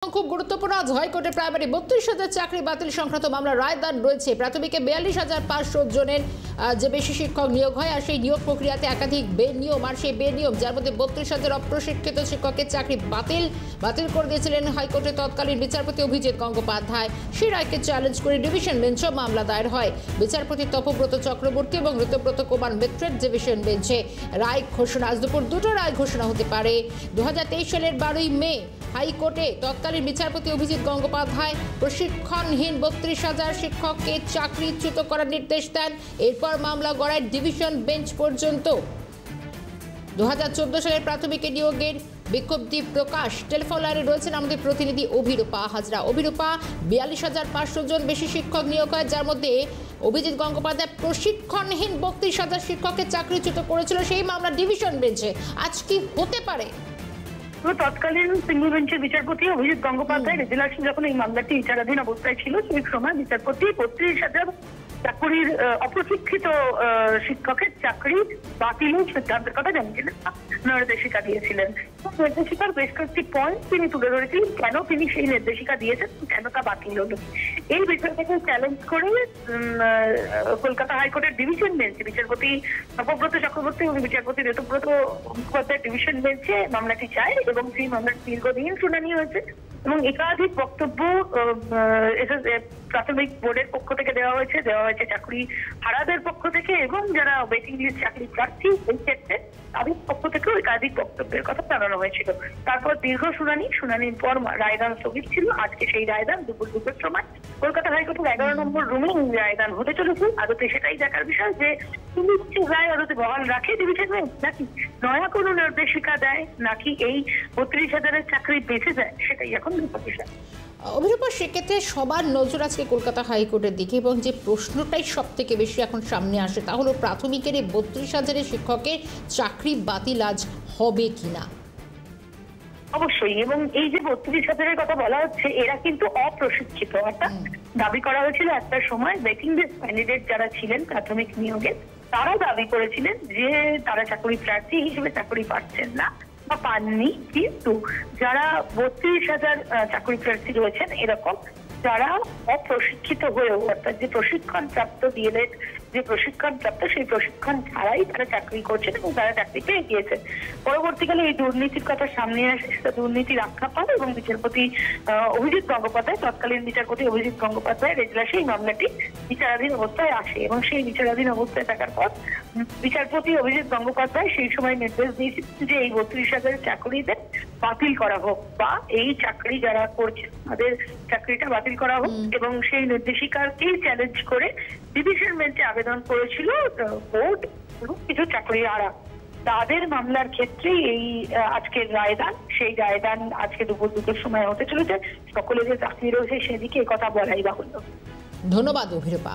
খুব গুরুত্বপূর্ণ আজ হাইকোর্টে প্রাইমারি ৩২,০০০ চাকরি বাতিল সংক্রান্ত মামলা রায়দান রয়েছে। প্রাথমিকে ৪২,৫০০ জনের যে বেশি শিক্ষক নিয়োগ হয় আর সেই নিয়োগ প্রক্রিয়াতে একাধিক বেনিয়ম আর সেই বেনিয়ম যার মধ্যে ৩২,০০০ অপ্রশিক্ষিত শিক্ষকের চাকরি বাতিল করে দিয়েছিলেন হাইকোর্টের তৎকালীন বিচারপতি অভিজিৎ গঙ্গোপাধ্যায়। সেই রায়কে চ্যালেঞ্জ করে ডিভিশন বেঞ্চে মামলা দায়ের হয় বিচারপতি তপব্রত চক্রবর্তী এবং ঋতব্রত কুমার মিত্রের ডিভিশন বেঞ্চে। রায় ঘোষণা আজ দুপুর ২টো রায় ঘোষণা হতে পারে। ২০২৩ সালের ১২ই মে হাইকোর্টে তৎকালীন বিচারপতি অভিজিৎ গঙ্গোপাধ্যায় প্রশিক্ষণহীন ৩২,০০০ শিক্ষককে চাকরিচ্যুত করার নির্দেশ দেন। এরপর মামলা গড়ায় ডিভিশন বেঞ্চ পর্যন্ত। ২০১৪ সালের প্রাথমিক নিয়োগের বিজ্ঞপ্তি প্রকাশ। টেলিফোন লাইনে রয়েছেন আমাদের প্রতিনিধি অভিরূপা হাজরা। অভিরূপা, ৪২,৫০০ জন বেশি শিক্ষক নিয়োগ হয় যার মধ্যে অভিজিৎ গঙ্গোপাধ্যায় প্রশিক্ষণহীন ৩২,০০০ শিক্ষককে চাকরিচ্যুত করেছিল। সেই মামলা ডিভিশন বেঞ্চে আজ কি হতে পারে? তৎকালীন সিঙ্গল বেঞ্চের বিচারপতি অভিজিৎ গঙ্গোপাধ্যায় রেজুলেশন যখন এই মামলাটি বিচারাধীন অবস্থায় ছিল সেই সময় বিচারপতি ৩২,০০০ চাকরির অপ্রশিক্ষিত শিক্ষকের চাকরি বাতিলের সিদ্ধান্তের কথা জানিয়েছিলেন, নির্দেশিকা দিয়েছিলেন। নির্দেশিকার বেশ কয়েকটি পয়েন্ট তিনি তুলে ধরেছিলেন কেন তিনি সেই নির্দেশিকা দিয়েছেন, কেন তা বাতিল হল। এই বিষয়টাকে চ্যালেঞ্জ করে কলকাতা হাইকোর্টের ডিভিশন বেঞ্চে বিচারপতি তপব্রত চক্রবর্তী এবং বিচারপতি ঋতব্রত মুখোপাধ্যায়ের ডিভিশন বেঞ্চে মামলাটি চায় এবং সেই মামলাটি দীর্ঘদিন শুনানি হয়েছে এবং একাধিক বক্তব্য প্রাথমিক বোর্ডের পক্ষ থেকে দেওয়া হয়েছে চাকরি হারাদের পক্ষ থেকে এবং যারা ওয়েটিং লিস্ট চাকরি প্রার্থী এই ক্ষেত্রে তাদের পক্ষ থেকেও একাধিক বক্তব্যের কথা জানানো হয়েছিল। তারপর দীর্ঘ শুনানির পর রায়দান স্থগিত ছিল। আজকে সেই রায়দান দুপুর ২টোর সময় কলকাতা হাইকোর্টের ১১ নম্বর রুমে রায়দান হতে চলেছে। আদতে সেটাই দেখার বিষয় যে তিনি রায় আদতে বহাল রাখে ডিভিশন বেঞ্চ নাকি নয়া কোনো নির্দেশিকা দেয় নাকি এই ৩২,০০০ চাকরি বেঁচে যায়, সেটাই এখন বিষয়। অভিরূপা, সেক্ষেত্রে সবার নজর আজকে কলকাতা হাইকোর্টের দিকে এবং যে প্রশ্নটাই সব থেকে বেশি এখন সামনে আসে তা হলো প্রাথমিকের এই ৩২,০০০ শিক্ষকের চাকরি বাতিল আজ হবে কিনা। অবশ্যই, এবং এই যে ৩২,০০০ কথা বলা হচ্ছে এরা কিন্তু অপ্রশিক্ষিত। অর্থাৎ দাবি করা হয়েছিল একটা সময় ওয়েটিং লিস্ট ক্যান্ডিডেট যারা ছিলেন প্রাথমিক নিয়োগে তারা দাবি করেছিলেন যে তারা চাকরি প্রার্থী হিসেবে চাকরি পাচ্ছেন না বা পাননি, কিন্তু যারা ৩২,০০০ চাকরি প্রার্থী রয়েছেন এরকম যারা অপ্রশিক্ষিত হয়েও অর্থাৎ যে প্রশিক্ষণ প্রাপ্ত ডিএলএড যে প্রশিক্ষণ প্রাপ্ত সেই প্রশিক্ষণ ছাড়াই তারা চাকরি করছেন এবং তারা চাকরি পেয়ে গিয়েছেন। পরবর্তীকালে এই দুর্নীতির কথা সামনে আসে, সেটা দুর্নীতির আখ্যা পায় এবং বিচারপতি অভিজিৎ গঙ্গোপাধ্যায় তৎকালীন বিচারপতি অভিজিৎ গঙ্গোপাধ্যায় রেজুলেশন এই মামলাটি বিচারাধীন অবস্থায় আসে এবং সেই বিচারাধীন অবস্থায় থাকার পর বিচারপতি অভিজিৎ গঙ্গোপাধ্যায় সেই সময় নির্দেশ দিয়েছিলেন যে এই ৩২,০০০ চাকরিতে বাতিল করা হোক বা এই চাকরি যারা করছে তাদের চাকরিটা বাতিল করা হোক এবং সেই নির্দেশিকাকেই চ্যালেঞ্জ করে ডিভিশন বেঞ্চে আবেদন করেছিল বোর্ড এবং কিছু চাকরি হারা। তাদের মামলার ক্ষেত্রে এই আজকের রায়দান, সেই রায়দান আজকে দুপুর ২টোর সময় হতে চলেছে। সকলে যে চাকরি রয়েছে সেদিকে কথা বলাই বাহুল্য। ধন্যবাদ অভিরূপা।